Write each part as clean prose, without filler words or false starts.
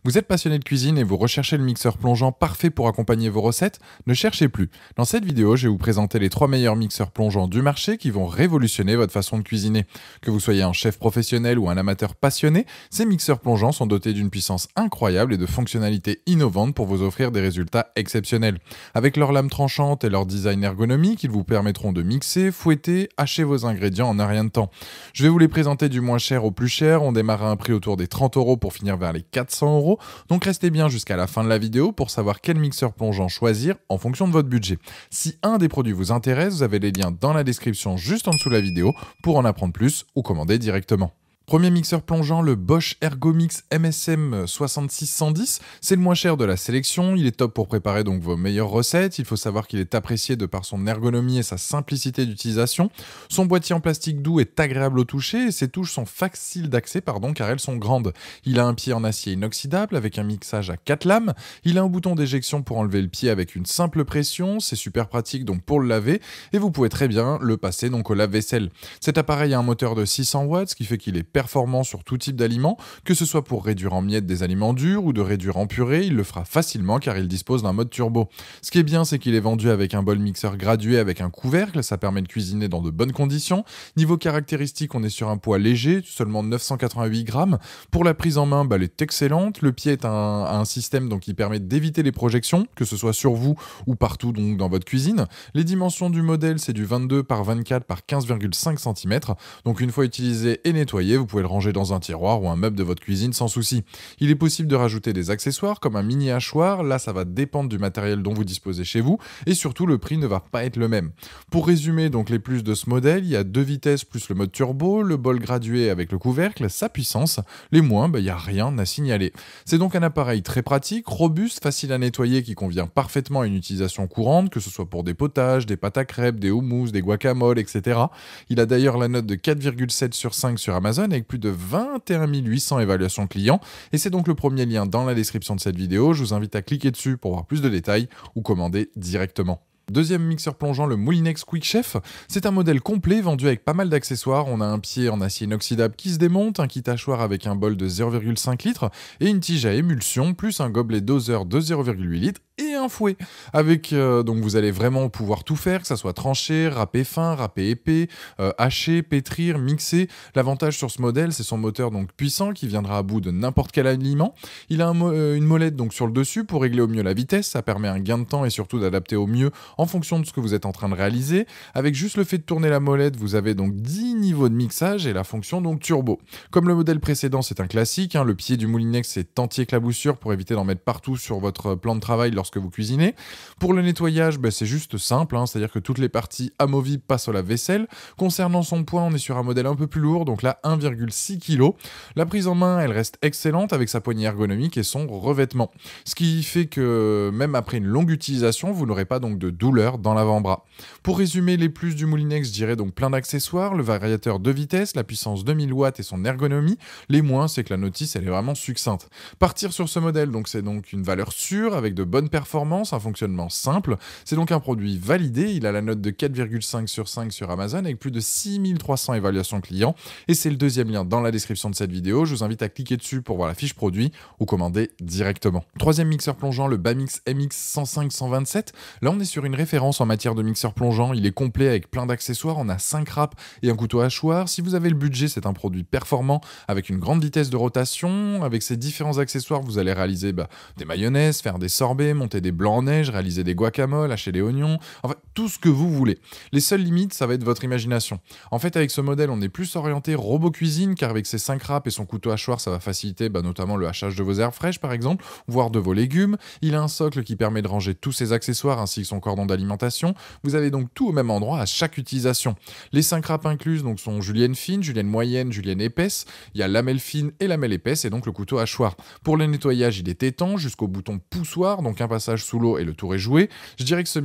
Vous êtes passionné de cuisine et vous recherchez le mixeur plongeant parfait pour accompagner vos recettes? Ne cherchez plus. Dans cette vidéo, je vais vous présenter les 3 meilleurs mixeurs plongeants du marché qui vont révolutionner votre façon de cuisiner. Que vous soyez un chef professionnel ou un amateur passionné, ces mixeurs plongeants sont dotés d'une puissance incroyable et de fonctionnalités innovantes pour vous offrir des résultats exceptionnels. Avec leurs lames tranchantes et leur design ergonomique, ils vous permettront de mixer, fouetter, hacher vos ingrédients en un rien de temps. Je vais vous les présenter du moins cher au plus cher. On démarre à un prix autour des 30 € pour finir vers les 400 €. Donc restez bien jusqu'à la fin de la vidéo pour savoir quel mixeur plongeant choisir en fonction de votre budget. Si un des produits vous intéresse, vous avez les liens dans la description juste en dessous de la vidéo pour en apprendre plus ou commander directement. Premier mixeur plongeant, le Bosch Ergomix MSM 6610. C'est le moins cher de la sélection. Il est top pour préparer donc vos meilleures recettes. Il faut savoir qu'il est apprécié de par son ergonomie et sa simplicité d'utilisation. Son boîtier en plastique doux est agréable au toucher et ses touches sont faciles d'accès car elles sont grandes. Il a un pied en acier inoxydable avec un mixage à 4 lames. Il a un bouton d'éjection pour enlever le pied avec une simple pression. C'est super pratique donc pour le laver et vous pouvez très bien le passer donc au lave-vaisselle. Cet appareil a un moteur de 600 watts, ce qui fait qu'il est performant sur tout type d'aliments, que ce soit pour réduire en miettes des aliments durs ou de réduire en purée, il le fera facilement car il dispose d'un mode turbo. Ce qui est bien, c'est qu'il est vendu avec un bol mixeur gradué avec un couvercle, ça permet de cuisiner dans de bonnes conditions. Niveau caractéristiques, on est sur un poids léger, seulement 988 grammes. Pour la prise en main, elle est excellente. Le pied est un système donc, qui permet d'éviter les projections, que ce soit sur vous ou partout donc, dans votre cuisine. Les dimensions du modèle, c'est du 22 par 24 par 15,5 cm. Donc une fois utilisé et nettoyé, vous pouvez le ranger dans un tiroir ou un meuble de votre cuisine sans souci. Il est possible de rajouter des accessoires comme un mini hachoir, là ça va dépendre du matériel dont vous disposez chez vous et surtout le prix ne va pas être le même. Pour résumer donc les plus de ce modèle, il y a 2 vitesses plus le mode turbo, le bol gradué avec le couvercle, sa puissance, les moins, il n'y a rien à signaler. C'est donc un appareil très pratique, robuste, facile à nettoyer qui convient parfaitement à une utilisation courante, que ce soit pour des potages, des pâtes à crêpes, des houmous, des guacamoles, etc. Il a d'ailleurs la note de 4,7 sur 5 sur Amazon avec plus de 21 800 évaluations clients et c'est donc le premier lien dans la description de cette vidéo. Je vous invite à cliquer dessus pour voir plus de détails ou commander directement. Deuxième mixeur plongeant, le Moulinex Quick Chef. C'est un modèle complet vendu avec pas mal d'accessoires. On a un pied en acier inoxydable qui se démonte, un kit hachoir avec un bol de 0,5 litres et une tige à émulsion, plus un gobelet doseur de 0,8 litres et un fouet. Avec, donc vous allez vraiment pouvoir tout faire, que ça soit trancher, râper fin, râper épais, hacher, pétrir, mixer. L'avantage sur ce modèle, c'est son moteur donc puissant qui viendra à bout de n'importe quel aliment. Il a une molette donc sur le dessus pour régler au mieux la vitesse. Ça permet un gain de temps et surtout d'adapter au mieux en fonction de ce que vous êtes en train de réaliser. Avec juste le fait de tourner la molette, vous avez donc 10 niveaux de mixage et la fonction donc turbo. Comme le modèle précédent, c'est un classique, le pied du Moulinex est anti-éclaboussure pour éviter d'en mettre partout sur votre plan de travail lorsque vous cuisinez. Pour le nettoyage, c'est juste simple, c'est-à-dire que toutes les parties amovibles passent au lave-vaisselle. Concernant son poids, on est sur un modèle un peu plus lourd, donc là 1,6 kg. La prise en main, elle reste excellente avec sa poignée ergonomique et son revêtement. Ce qui fait que même après une longue utilisation, vous n'aurez pas donc de douleur dans l'avant-bras. Pour résumer les plus du Moulinex, je dirais donc plein d'accessoires, le variateur de vitesse, la puissance 2000 watts et son ergonomie. Les moins, c'est que la notice, elle est vraiment succincte. Partir sur ce modèle, donc c'est donc une valeur sûre avec de bonnes performances, un fonctionnement simple. C'est donc un produit validé, il a la note de 4,5 sur 5 sur Amazon avec plus de 6300 évaluations clients et c'est le deuxième lien dans la description de cette vidéo. Je vous invite à cliquer dessus pour voir la fiche produit ou commander directement. Troisième mixeur plongeant, le Bamix MX 105-127. Là, on est sur une référence en matière de mixeur plongeant. Il est complet avec plein d'accessoires. On a 5 râpes et un couteau hachoir. Si vous avez le budget, c'est un produit performant avec une grande vitesse de rotation. Avec ces différents accessoires, vous allez réaliser des mayonnaises, faire des sorbets, monter des blancs en neige, réaliser des guacamoles, hacher des oignons, enfin tout ce que vous voulez. Les seules limites, ça va être votre imagination. En fait, avec ce modèle, on est plus orienté robot cuisine car avec ses 5 râpes et son couteau hachoir, ça va faciliter notamment le hachage de vos herbes fraîches par exemple, voire de vos légumes. Il a un socle qui permet de ranger tous ses accessoires ainsi que son cordon d'alimentation. Vous avez donc tout au même endroit à chaque utilisation. Les 5 râpes incluses donc sont julienne fine, julienne moyenne, julienne épaisse. Il y a lamelle fine et lamelle épaisse et donc le couteau hachoir. Pour le nettoyage, il est étanche jusqu'au bouton poussoir, donc un passage plongage sous l'eau et le tour est joué. Je dirais que ce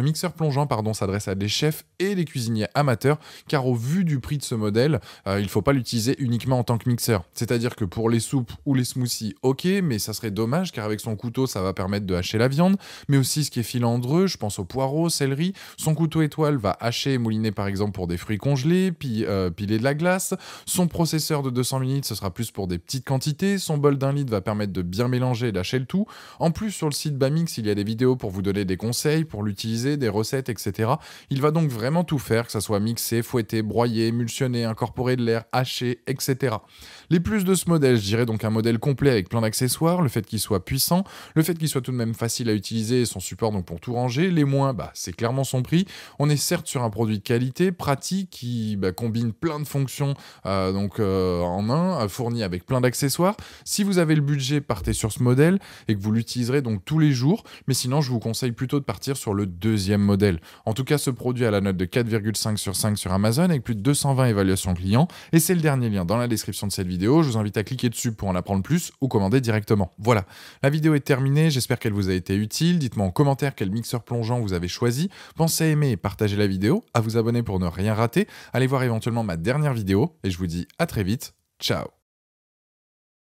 mixeur plongeant s'adresse à des chefs et des cuisiniers amateurs, car au vu du prix de ce modèle, il ne faut pas l'utiliser uniquement en tant que mixeur. C'est-à-dire que pour les soupes ou les smoothies, ok, mais ça serait dommage, car avec son couteau, ça va permettre de hacher la viande, mais aussi ce qui est filandreux, je pense aux poireaux, céleri. Son couteau étoile va hacher et mouliner par exemple pour des fruits congelés, puis piler de la glace. Son processeur de 200 ml, ce sera plus pour des petites quantités. Son bol d'1 litre va permettre de bien mélanger et d'hacher le tout. En plus, sur le site Bamix, il y a des vidéos pour vous donner des conseils, pour l'utiliser, des recettes, etc. Il va donc vraiment tout faire, que ça soit mixé, fouetté, broyé, émulsionné, incorporé de l'air, haché, etc. Les plus de ce modèle, je dirais donc un modèle complet avec plein d'accessoires, le fait qu'il soit puissant, le fait qu'il soit tout de même facile à utiliser et son support donc pour tout ranger. Les moins, c'est clairement son prix. On est certes sur un produit de qualité, pratique, qui combine plein de fonctions en un, fourni avec plein d'accessoires. Si vous avez le budget, partez sur ce modèle et que vous l'utiliserez donc tous les jours. Mais sinon, je vous conseille plutôt de partir sur le deuxième modèle. En tout cas, ce produit a la note de 4,5 sur 5 sur Amazon avec plus de 220 évaluations clients. Et c'est le dernier lien dans la description de cette vidéo. Je vous invite à cliquer dessus pour en apprendre plus ou commander directement. Voilà, la vidéo est terminée. J'espère qu'elle vous a été utile. Dites-moi en commentaire quel mixeur plongeant vous avez choisi. Pensez à aimer et partager la vidéo, à vous abonner pour ne rien rater. Allez voir éventuellement ma dernière vidéo et je vous dis à très vite. Ciao.